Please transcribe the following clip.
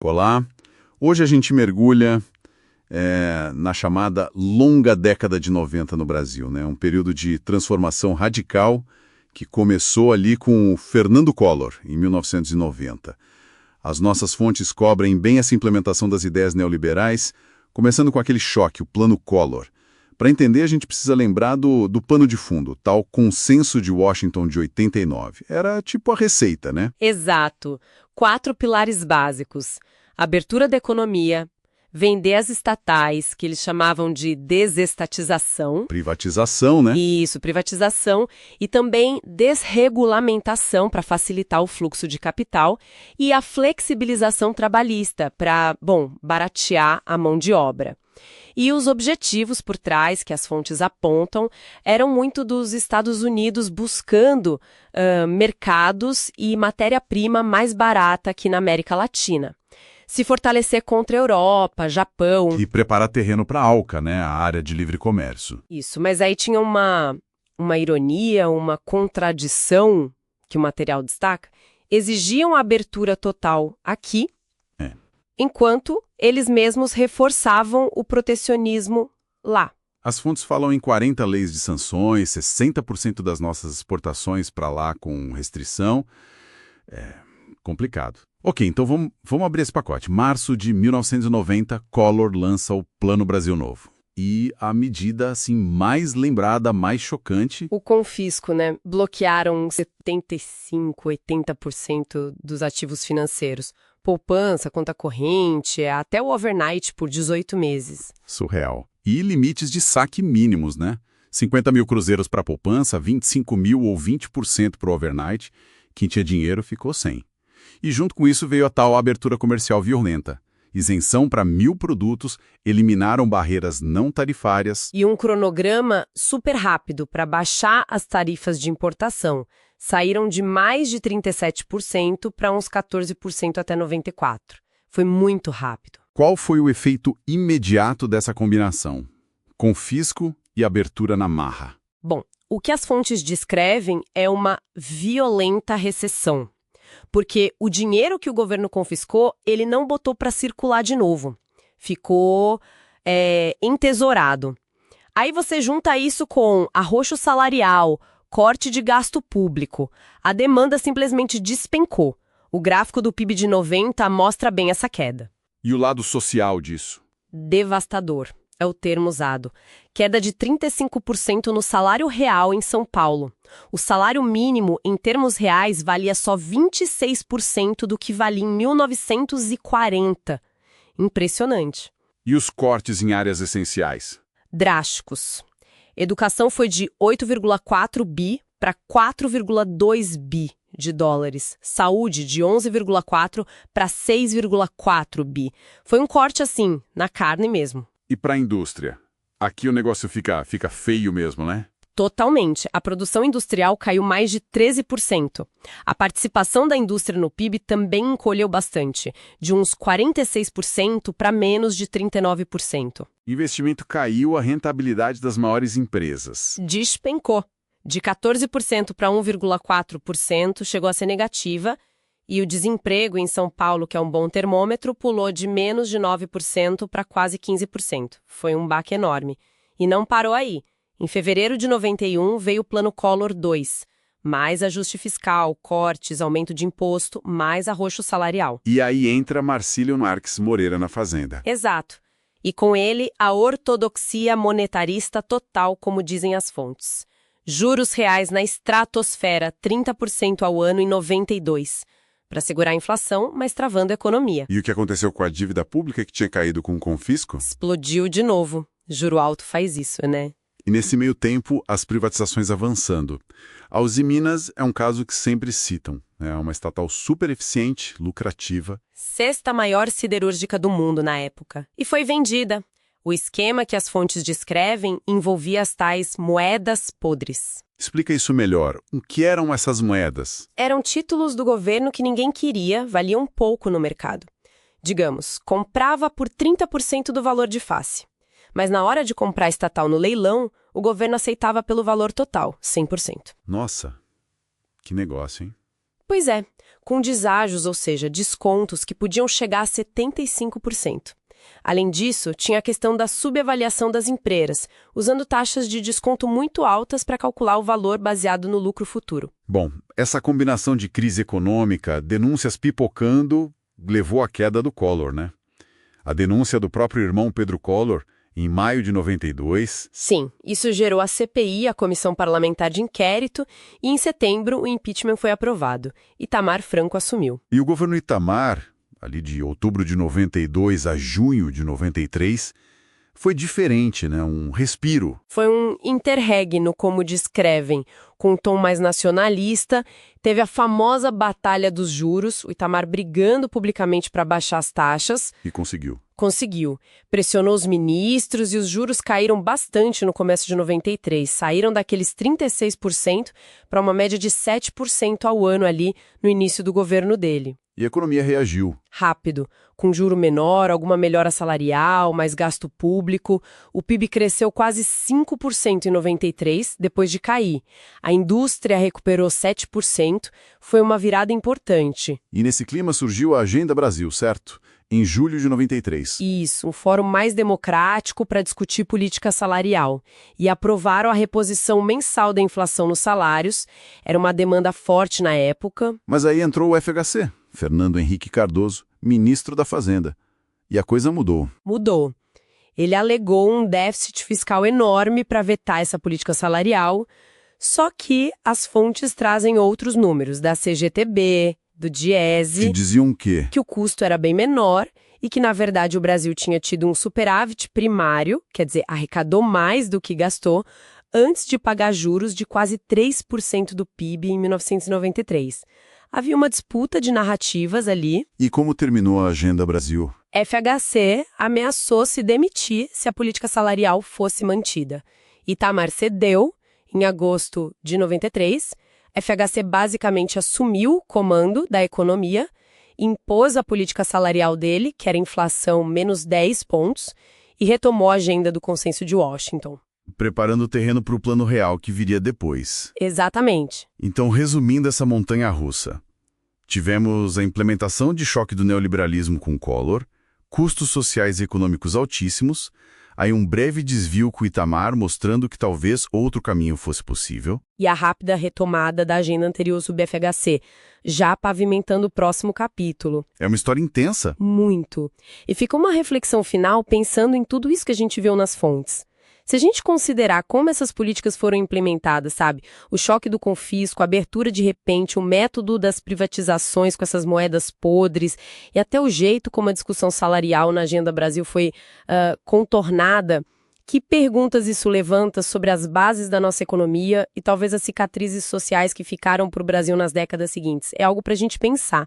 Olá, hoje a gente mergulha na chamada longa década de 90 no Brasil, né? Um período de transformação radical que começou ali com o Fernando Collor, em 1990. As nossas fontes cobrem bem essa implementação das ideias neoliberais, começando com aquele choque, o Plano Collor. Para entender, a gente precisa lembrar do pano de fundo, tal Consenso de Washington de 89. Era tipo a receita, né? Exato. 4 pilares básicos: abertura da economia, vender as estatais, que eles chamavam de desestatização. Privatização, né? Isso, privatização, e também desregulamentação para facilitar o fluxo de capital e a flexibilização trabalhista para, baratear a mão de obra. E os objetivos por trás que as fontes apontam eram muito dos Estados Unidos buscando mercados e matéria-prima mais barata aqui na América Latina. Se fortalecer contra a Europa, Japão. E preparar terreno para a ALCA, né? A área de livre comércio. Isso, mas aí tinha uma ironia, uma contradição que o material destaca. Exigiam a abertura total aqui, enquanto eles mesmos reforçavam o protecionismo lá. As fontes falam em 40 leis de sanções, 60% das nossas exportações para lá com restrição. É complicado. Ok, então vamos abrir esse pacote. Março de 1990, Collor lança o Plano Brasil Novo. E a medida assim mais lembrada, mais chocante... O confisco, né? Bloquearam 75, 80% dos ativos financeiros. Poupança, conta corrente, até o overnight por 18 meses. Surreal. E limites de saque mínimos, né? 50 mil cruzeiros para poupança, 25 mil ou 20% para o overnight. Quem tinha dinheiro ficou sem. E junto com isso veio a tal abertura comercial violenta. Isenção para 1.000 produtos, eliminaram barreiras não tarifárias. E um cronograma super rápido para baixar as tarifas de importação. Saíram de mais de 37% para uns 14% até 94%. Foi muito rápido. Qual foi o efeito imediato dessa combinação? Confisco e abertura na marra. Bom, o que as fontes descrevem é uma violenta recessão. Porque o dinheiro que o governo confiscou, ele não botou para circular de novo. Ficou entesourado. Aí você junta isso com arroxo salarial, corte de gasto público. A demanda simplesmente despencou. O gráfico do PIB de 90 mostra bem essa queda. E o lado social disso? Devastador, é o termo usado. Queda de 35% no salário real em São Paulo. O salário mínimo, em termos reais, valia só 26% do que valia em 1940. Impressionante. E os cortes em áreas essenciais? Drásticos. Educação foi de 8,4 bi para 4,2 bi de dólares. Saúde, de 11,4 para 6,4 bi. Foi um corte assim, na carne mesmo. E para a indústria? Aqui o negócio fica feio mesmo, né? Totalmente. A produção industrial caiu mais de 13%. A participação da indústria no PIB também encolheu bastante, de uns 46% para menos de 39%. Investimento caiu, a rentabilidade das maiores empresas Despencou. De 14% para 1,4% chegou a ser negativa, e o desemprego em São Paulo, que é um bom termômetro, pulou de menos de 9% para quase 15%. Foi um baque enorme. E não parou aí. Em fevereiro de 91 veio o Plano Collor 2, mais ajuste fiscal, cortes, aumento de imposto, mais arroxo salarial. E aí entra Marcílio Marques Moreira na Fazenda. Exato. E com ele, a ortodoxia monetarista total, como dizem as fontes. Juros reais na estratosfera, 30% ao ano em 92, para segurar a inflação, mas travando a economia. E o que aconteceu com a dívida pública que tinha caído com o confisco? Explodiu de novo. Juro alto faz isso, né? E nesse meio tempo, as privatizações avançando. A Usiminas é um caso que sempre citam. É uma estatal super eficiente, lucrativa. 6ª maior siderúrgica do mundo na época. E foi vendida. O esquema que as fontes descrevem envolvia as tais moedas podres. Explica isso melhor. O que eram essas moedas? Eram títulos do governo que ninguém queria, valiam pouco no mercado. Digamos, comprava por 30% do valor de face. Mas na hora de comprar estatal no leilão, o governo aceitava pelo valor total, 100%. Nossa, que negócio, hein? Pois é, com deságios, ou seja, descontos que podiam chegar a 75%. Além disso, tinha a questão da subavaliação das empresas, usando taxas de desconto muito altas para calcular o valor baseado no lucro futuro. Bom, essa combinação de crise econômica, denúncias pipocando, levou à queda do Collor, né? A denúncia do próprio irmão Pedro Collor, em maio de 92... Sim, isso gerou a CPI, a Comissão Parlamentar de Inquérito, e em setembro o impeachment foi aprovado. Itamar Franco assumiu. E o governo Itamar, ali de outubro de 92 a junho de 93, foi diferente, né? Um respiro. Foi um interregno, como descrevem, com um tom mais nacionalista. Teve a famosa Batalha dos Juros, o Itamar brigando publicamente para baixar as taxas. E conseguiu. Conseguiu. Pressionou os ministros e os juros caíram bastante no começo de 93. Saíram daqueles 36% para uma média de 7% ao ano ali no início do governo dele. E a economia reagiu. Rápido, com juro menor, alguma melhora salarial, mais gasto público. O PIB cresceu quase 5% em 93, depois de cair. A indústria recuperou 7%, foi uma virada importante. E nesse clima surgiu a Agenda Brasil, certo? Em julho de 93. Isso, um fórum mais democrático para discutir política salarial. E aprovaram a reposição mensal da inflação nos salários. Era uma demanda forte na época. Mas aí entrou o FHC, Fernando Henrique Cardoso, ministro da Fazenda. E a coisa mudou. Mudou. Ele alegou um déficit fiscal enorme para vetar essa política salarial, só que as fontes trazem outros números, da CGTB, do Diese, Que diziam o quê? que o custo era bem menor e que, na verdade, o Brasil tinha tido um superávit primário, quer dizer, arrecadou mais do que gastou, antes de pagar juros de quase 3% do PIB em 1993. Havia uma disputa de narrativas ali. E como terminou a Agenda Brasil? FHC ameaçou se demitir se a política salarial fosse mantida. Itamar cedeu, em agosto de 93. FHC basicamente assumiu o comando da economia, impôs a política salarial dele, que era inflação menos 10 pontos, e retomou a agenda do Consenso de Washington. Preparando o terreno para o plano real que viria depois. Exatamente. Então, resumindo essa montanha-russa, tivemos a implementação de choque do neoliberalismo com Collor, custos sociais e econômicos altíssimos, aí um breve desvio com o Itamar mostrando que talvez outro caminho fosse possível. E a rápida retomada da agenda anterior sob FHC, já pavimentando o próximo capítulo. É uma história intensa. Muito. E fica uma reflexão final pensando em tudo isso que a gente viu nas fontes. Se a gente considerar como essas políticas foram implementadas, sabe? O choque do confisco, a abertura de repente, o método das privatizações com essas moedas podres e até o jeito como a discussão salarial na Agenda Brasil foi contornada, que perguntas isso levanta sobre as bases da nossa economia e talvez as cicatrizes sociais que ficaram para o Brasil nas décadas seguintes? É algo para a gente pensar.